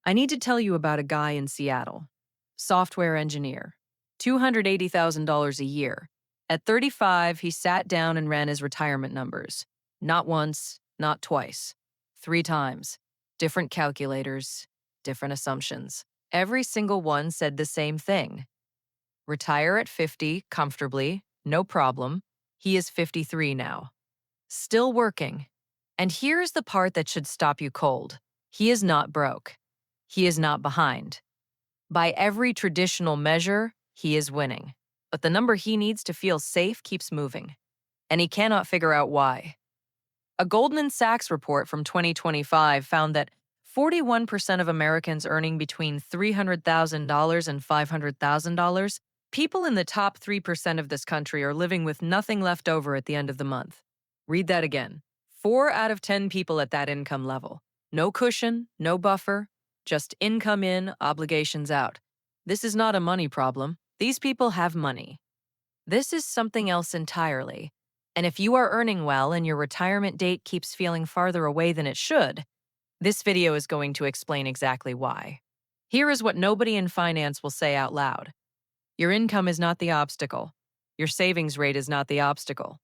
I need to tell you about a guy in Seattle, software engineer, $280,000 a year. At 35, he sat down and ran his retirement numbers. Not once, not twice, three times. Different calculators, different assumptions. Every single one said the same thing. Retire at 50, comfortably, no problem. He is 53 now. Still working. And here's the part that should stop you cold. He is not broke. He is not behind. By every traditional measure, he is winning. But the number he needs to feel safe keeps moving, and he cannot figure out why. A Goldman Sachs report from 2025 found that 41% of Americans earning between $300,000 and $500,000, people in the top 3% of this country are living with nothing left over at the end of the month. Read that again. 4 out of 10 people at that income level. No cushion, no buffer, just income in, obligations out. This is not a money problem. These people have money. This is something else entirely. And if you are earning well and your retirement date keeps feeling farther away than it should, this video is going to explain exactly why. Here is what nobody in finance will say out loud. Your income is not the obstacle. Your savings rate is not the obstacle.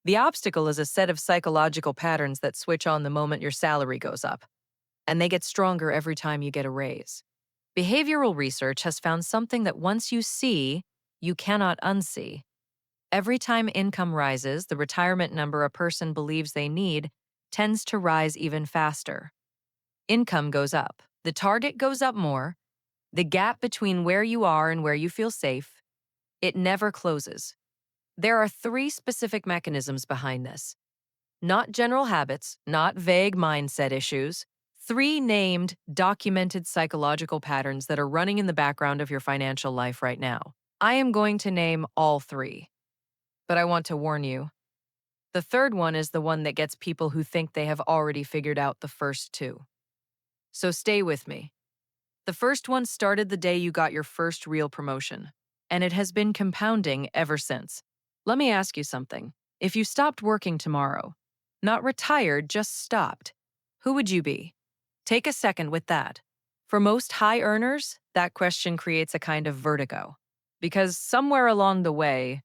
The obstacle is a set of psychological patterns that switch on the moment your salary goes up, and they get stronger every time you get a raise. Behavioral research has found something that once you see, you cannot unsee. Every time income rises, the retirement number a person believes they need tends to rise even faster. Income goes up. The target goes up more. The gap between where you are and where you feel safe, it never closes. There are 3 specific mechanisms behind this. Not general habits, not vague mindset issues. 3 named, documented psychological patterns that are running in the background of your financial life right now. I am going to name all 3. But I want to warn you, the third one is the one that gets people who think they have already figured out the first 2. So stay with me. The first one started the day you got your first real promotion, and it has been compounding ever since. Let me ask you something. If you stopped working tomorrow, not retired, just stopped, who would you be? Take a second with that. For most high earners, that question creates a kind of vertigo, because somewhere along the way,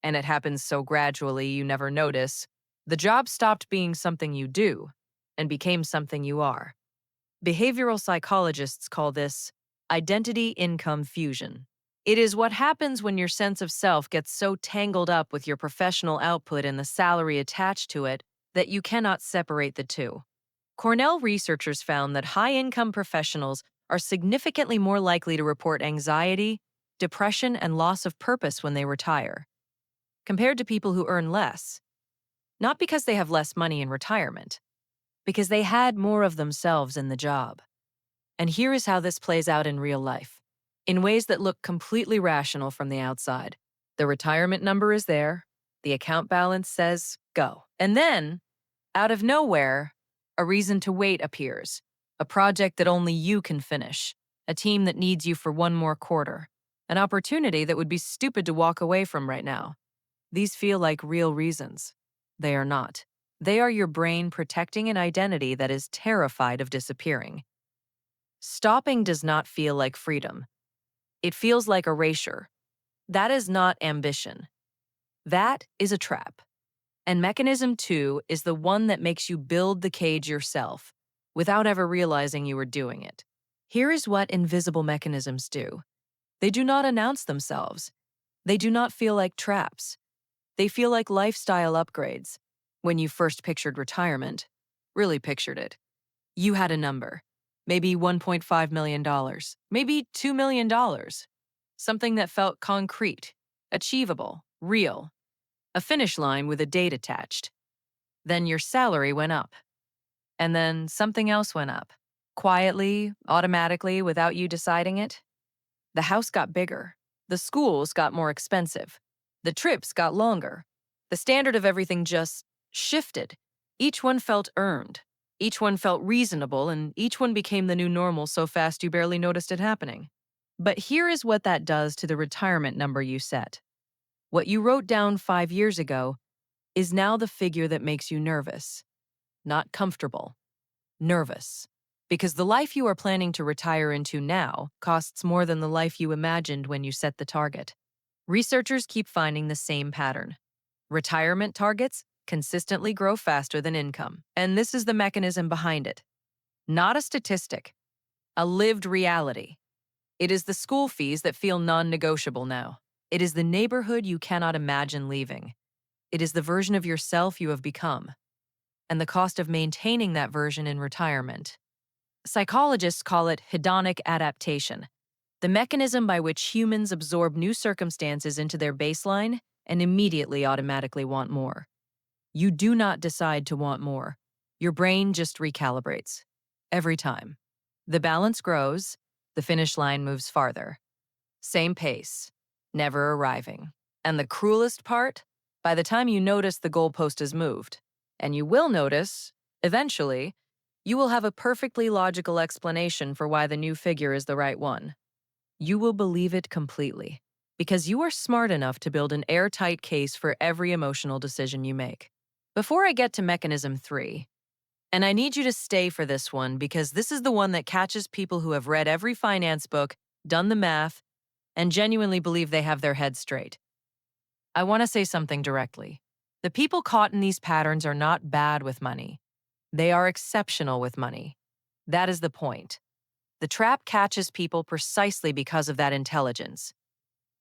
and it happens so gradually you never notice, the job stopped being something you do and became something you are. Behavioral psychologists call this identity-income fusion. It is what happens when your sense of self gets so tangled up with your professional output and the salary attached to it that you cannot separate the two. Cornell researchers found that high-income professionals are significantly more likely to report anxiety, depression, and loss of purpose when they retire, compared to people who earn less. Not because they have less money in retirement, because they had more of themselves in the job. And here is how this plays out in real life, in ways that look completely rational from the outside. The retirement number is there, the account balance says go. And then, out of nowhere, a reason to wait appears, a project that only you can finish, a team that needs you for one more quarter, an opportunity that would be stupid to walk away from right now. These feel like real reasons. They are not. They are your brain protecting an identity that is terrified of disappearing. Stopping does not feel like freedom. It feels like erasure. That is not ambition. That is a trap. And mechanism 2 is the one that makes you build the cage yourself without ever realizing you were doing it. Here is what invisible mechanisms do. They do not announce themselves. They do not feel like traps. They feel like lifestyle upgrades. When you first pictured retirement, really pictured it, you had a number, maybe $1.5 million, maybe $2 million, something that felt concrete, achievable, real, a finish line with a date attached. Then your salary went up. And then something else went up, quietly, automatically, without you deciding it. The house got bigger. The schools got more expensive. The trips got longer. The standard of everything just shifted. Each one felt earned. Each one felt reasonable, and each one became the new normal so fast you barely noticed it happening. But here is what that does to the retirement number you set. What you wrote down 5 years ago is now the figure that makes you nervous. Not comfortable. Nervous. Because the life you are planning to retire into now costs more than the life you imagined when you set the target. Researchers keep finding the same pattern. Retirement targets consistently grow faster than income, and this is the mechanism behind it. Not a statistic, a lived reality. It is the school fees that feel non-negotiable now. It is the neighborhood you cannot imagine leaving. It is the version of yourself you have become, and the cost of maintaining that version in retirement. Psychologists call it hedonic adaptation, the mechanism by which humans absorb new circumstances into their baseline and immediately automatically want more. You do not decide to want more. Your brain just recalibrates. Every time. The balance grows, the finish line moves farther. Same pace, never arriving. And the cruelest part? By the time you notice the goalpost has moved, and you will notice, eventually, you will have a perfectly logical explanation for why the new figure is the right one. You will believe it completely, because you are smart enough to build an airtight case for every emotional decision you make. Before I get to mechanism 3, and I need you to stay for this one because this is the one that catches people who have read every finance book, done the math, and genuinely believe they have their head straight. I want to say something directly. The people caught in these patterns are not bad with money. They are exceptional with money. That is the point. The trap catches people precisely because of that intelligence.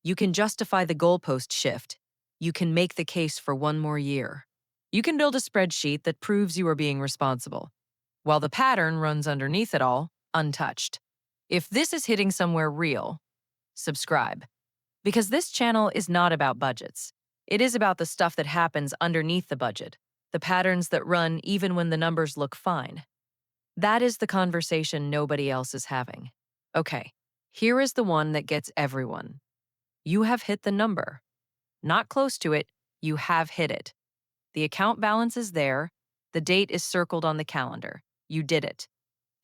You can justify the goalpost shift. You can make the case for one more year. You can build a spreadsheet that proves you are being responsible, while the pattern runs underneath it all, untouched. If this is hitting somewhere real, subscribe. Because this channel is not about budgets. It is about the stuff that happens underneath the budget, the patterns that run even when the numbers look fine. That is the conversation nobody else is having. Okay, here is the one that gets everyone. You have hit the number. Not close to it, you have hit it. The account balance is there, the date is circled on the calendar. You did it.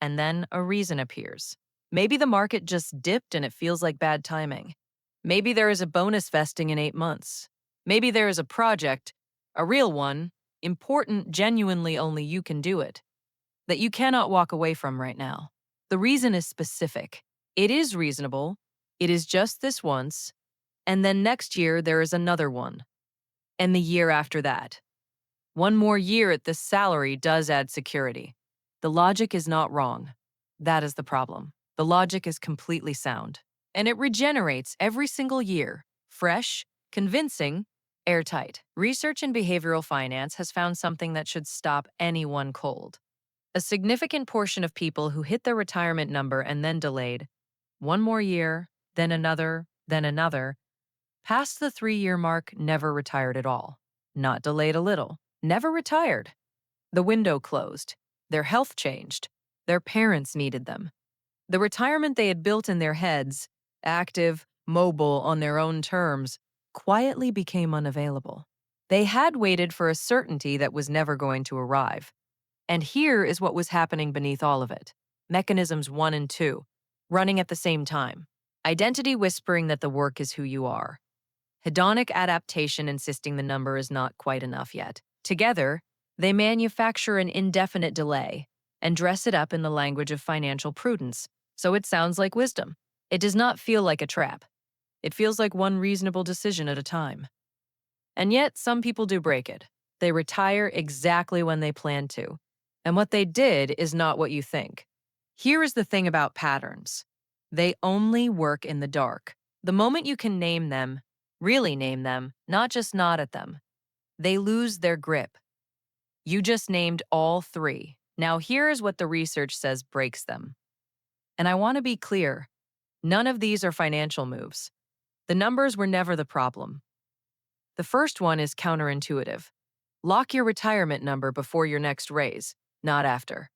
And then a reason appears. Maybe the market just dipped and it feels like bad timing. Maybe there is a bonus vesting in 8 months. Maybe there is a project, a real one, important, genuinely only you can do it, that you cannot walk away from right now. The reason is specific. It is reasonable. It is just this once. And then next year there is another one. And the year after that. One more year at this salary does add security. The logic is not wrong. That is the problem. The logic is completely sound. And it regenerates every single year. Fresh, convincing, airtight. Research in behavioral finance has found something that should stop anyone cold. A significant portion of people who hit their retirement number and then delayed, one more year, then another, past the 3-year mark never retired at all. Not delayed a little. Never retired. The window closed. Their health changed. Their parents needed them. The retirement they had built in their heads, active, mobile, on their own terms, quietly became unavailable. They had waited for a certainty that was never going to arrive. And here is what was happening beneath all of it. Mechanisms 1 and 2, running at the same time. Identity whispering that the work is who you are. Hedonic adaptation insisting the number is not quite enough yet. Together, they manufacture an indefinite delay and dress it up in the language of financial prudence, so it sounds like wisdom. It does not feel like a trap. It feels like one reasonable decision at a time. And yet, some people do break it. They retire exactly when they plan to. And what they did is not what you think. Here is the thing about patterns. They only work in the dark. The moment you can name them, really name them, not just nod at them, they lose their grip. You just named all 3. Now here is what the research says breaks them. And I want to be clear, none of these are financial moves. The numbers were never the problem. The first one is counterintuitive. Lock your retirement number before your next raise, not after.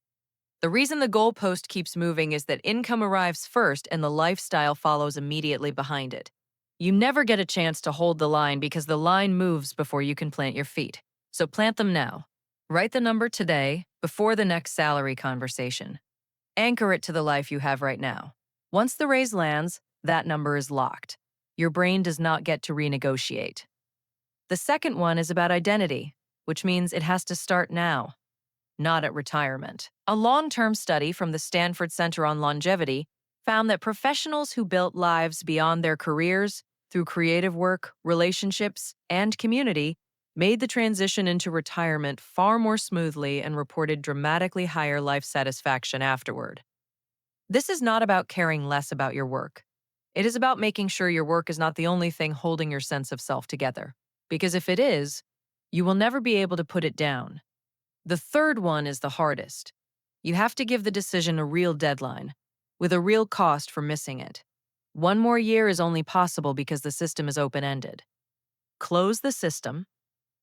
The reason the goalpost keeps moving is that income arrives first and the lifestyle follows immediately behind it. You never get a chance to hold the line because the line moves before you can plant your feet. So plant them now. Write the number today before the next salary conversation. Anchor it to the life you have right now. Once the raise lands, that number is locked. Your brain does not get to renegotiate. The second one is about identity, which means it has to start now. not at retirement. A long-term study from the Stanford Center on Longevity found that professionals who built lives beyond their careers through creative work, relationships, and community made the transition into retirement far more smoothly and reported dramatically higher life satisfaction afterward. This is not about caring less about your work. It is about making sure your work is not the only thing holding your sense of self together. Because if it is, you will never be able to put it down. The third one is the hardest. You have to give the decision a real deadline, with a real cost for missing it. One more year is only possible because the system is open-ended. Close the system,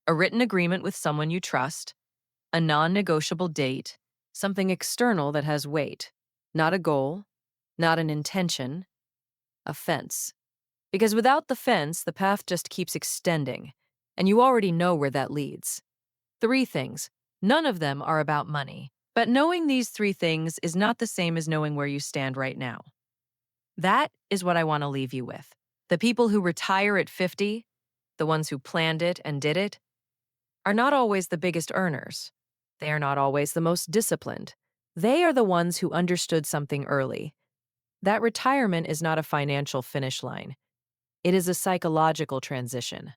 a written agreement with someone you trust, a non-negotiable date, something external that has weight, not a goal, not an intention, a fence. Because without the fence, the path just keeps extending, and you already know where that leads. Three things. None of them are about money. But knowing these three things is not the same as knowing where you stand right now. That is what I want to leave you with. The people who retire at 50, the ones who planned it and did it, are not always the biggest earners. They are not always the most disciplined. They are the ones who understood something early. That retirement is not a financial finish line. It is a psychological transition.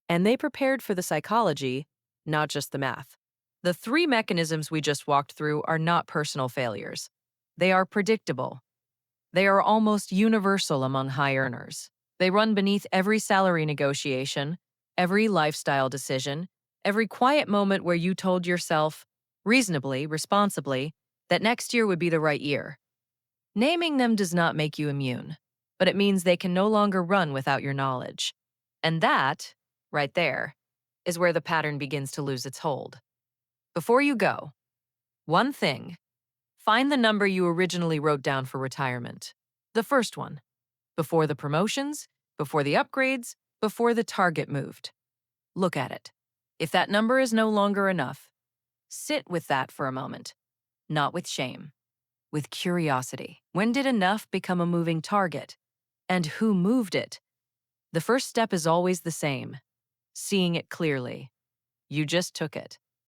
And they prepared for the psychology, not just the math. The three mechanisms we just walked through are not personal failures. They are predictable. They are almost universal among high earners. They run beneath every salary negotiation, every lifestyle decision, every quiet moment where you told yourself, reasonably, responsibly, that next year would be the right year. Naming them does not make you immune, but it means they can no longer run without your knowledge. And that, right there, is where the pattern begins to lose its hold. Before you go, one thing: find the number you originally wrote down for retirement. The first one. Before the promotions, before the upgrades, before the target moved. Look at it. If that number is no longer enough, sit with that for a moment. Not with shame, with curiosity. When did enough become a moving target? And who moved it? The first step is always the same: seeing it clearly. You just took it.